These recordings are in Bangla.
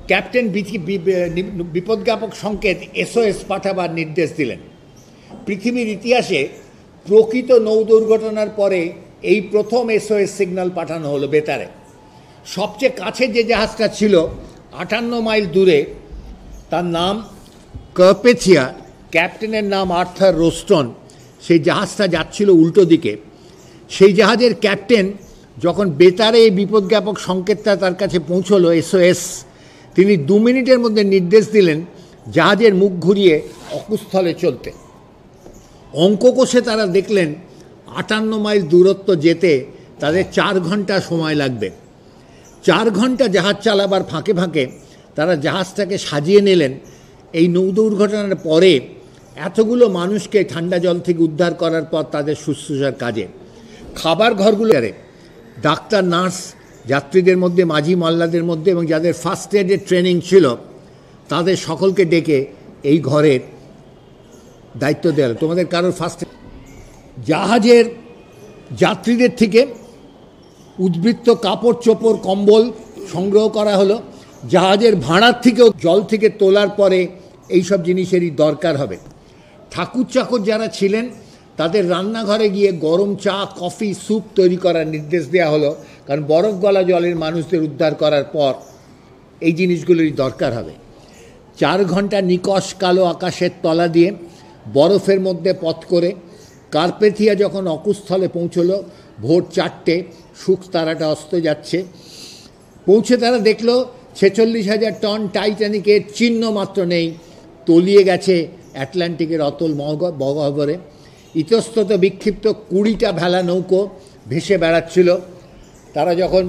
ক্যাপ্টেন বিপজ্ঞাপক সংকেত SOS পাঠাবার নির্দেশ দিলেন। পৃথিবীর ইতিহাসে প্রকৃত নৌ দুর্ঘটনার পরে এই প্রথম SOS সিগন্যাল পাঠানো হলো বেতারে। সবচেয়ে কাছে যে জাহাজটা ছিল 58 মাইল দূরে, তার নাম কার্পেথিয়া, ক্যাপ্টেনের নাম আর্থার রোস্টন। সেই জাহাজটা যাচ্ছিল উল্টো দিকে। সেই জাহাজের ক্যাপ্টেন যখন বেতারে এই বিপজ্ঞাপক সংকেতটা তার কাছে পৌঁছলো SOS, তিনি 2 মিনিটের মধ্যে নির্দেশ দিলেন জাহাজের মুখ ঘুরিয়ে অকুস্থলে চলতে। অঙ্ক কষে তারা দেখলেন 58 মাইল দূরত্ব যেতে তাদের 4 ঘন্টা সময় লাগবে। 4 ঘন্টা জাহাজ চালাবার ফাঁকে ফাঁকে তারা জাহাজটাকে সাজিয়ে নিলেন। এই নৌ দুর্ঘটনার পরে এতগুলো মানুষকে ঠান্ডা জল থেকে উদ্ধার করার পর তাদের শুশ্রূষার কাজে খাবার ঘরগুলোরে ডাক্তার, নার্স, যাত্রীদের মধ্যে, মাঝি মাল্লাদের মধ্যে এবং যাদের ফার্স্ট এডের ট্রেনিং ছিল তাদের সকলকে ডেকে এই ঘরের দায়িত্ব দেওয়া। তোমাদের কারোর ফার্স্ট জাহাজের যাত্রীদের থেকে উদ্বৃত্ত কাপড় চোপড় কম্বল সংগ্রহ করা হলো। জাহাজের ভাড়ার থেকেও জল থেকে তোলার পরে এই সব জিনিসেরই দরকার হবে। ঠাকুর চাকর যারা ছিলেন তাদের রান্নাঘরে গিয়ে গরম চা, কফি, স্যুপ তৈরি করার নির্দেশ দেওয়া হলো, কারণ বরফ গলা জলের মানুষদের উদ্ধার করার পর এই জিনিসগুলোরই দরকার হবে। 4 ঘন্টা নিকষ কালো আকাশের তলা দিয়ে বরফের মধ্যে পথ করে কার্পেথিয়া যখন অকুস্থলে পৌঁছলো ভোর 4টে, শুক তারাটা অস্ত যাচ্ছে। পৌঁছে তারা দেখলো 46,000 টন টাইটানিকের চিহ্ন মাত্র নেই, তলিয়ে গেছে অ্যাটলান্টিকের অতল গহ্বরে। ইতস্তত বিক্ষিপ্ত 20টা ভেলা নৌকো ভেসে বেড়াচ্ছিল। তারা যখন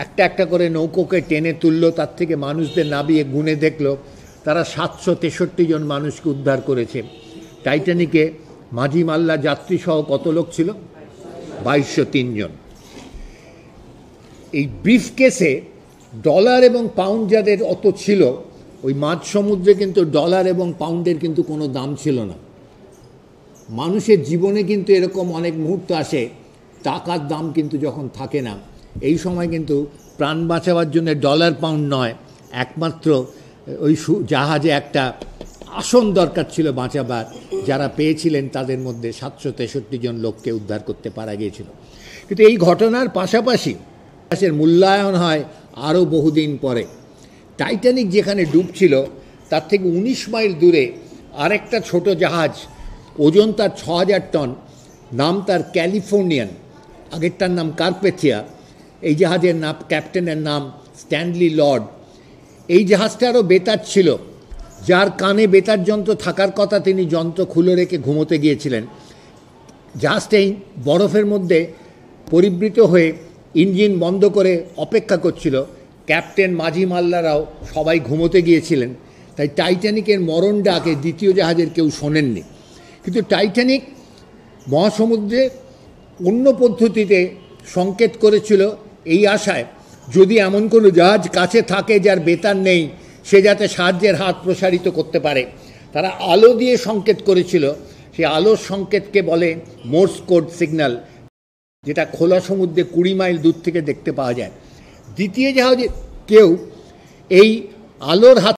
একটা একটা করে নৌকোকে টেনে তুলল, তার থেকে মানুষদের নামিয়ে গুনে দেখলো তারা 763 জন মানুষকে উদ্ধার করেছে। টাইটানিকে মাঝি মাল্লা যাত্রীসহ কত লোক ছিল? 2203 জন। এই ব্রিফকেসে ডলার এবং পাউন্ড যাদের অত ছিল, ওই মাঝ সমুদ্রে কিন্তু ডলার এবং পাউন্ডের কিন্তু কোনো দাম ছিল না। মানুষের জীবনে কিন্তু এরকম অনেক মুহূর্ত আসে টাকার দাম কিন্তু যখন থাকে না, এই সময় কিন্তু প্রাণ বাঁচাবার জন্য ডলার পাউন্ড নয়, একমাত্র ওই জাহাজে একটা আসন দরকার ছিল বাঁচাবার। যারা পেয়েছিলেন তাদের মধ্যে 763 জন লোককে উদ্ধার করতে পারা গিয়েছিল। কিন্তু এই ঘটনার পাশাপাশি ইতিহাসের মূল্যায়ন হয় আরও বহুদিন পরে। টাইটানিক যেখানে ডুবছিল তার থেকে 19 মাইল দূরে আরেকটা ছোট জাহাজ, ওজন তার 6,000 টন, নাম তার ক্যালিফোর্নিয়ান, আগেরটার নাম কার্পেথিয়া। এই জাহাজের নাম, ক্যাপ্টেনের নাম স্ট্যানলি লর্ড। এই জাহাজটারও বেতার ছিল, যার কানে বেতার যন্ত্র থাকার কথা তিনি যন্ত্র খুলে রেখে ঘুমোতে গিয়েছিলেন। জাহাজটাই বরফের মধ্যে পরিবৃত হয়ে ইঞ্জিন বন্ধ করে অপেক্ষা করছিল। ক্যাপ্টেন, মাঝি মাল্লারাও সবাই ঘুমোতে গিয়েছিলেন। তাই টাইটানিকের মরণ ডাকে দ্বিতীয় জাহাজের কেউ শোনেননি। কিন্তু টাইটানিক মহাসমুদ্রে অন্য পদ্ধতিতে সংকেত করেছিল এই আশায়, যদি এমন কোনো জাহাজ কাছে থাকে যার বেতার নেই, সে যাতে সাহায্যের হাত প্রসারিত করতে পারে। তারা আলো দিয়ে সংকেত করেছিল। সেই আলোর সংকেতকে বলে মোর্স কোড সিগন্যাল, যেটা খোলা সমুদ্রে 20 মাইল দূর থেকে দেখতে পাওয়া যায়। দ্বিতীয় জাহাজে কেউ এই আলোর হাত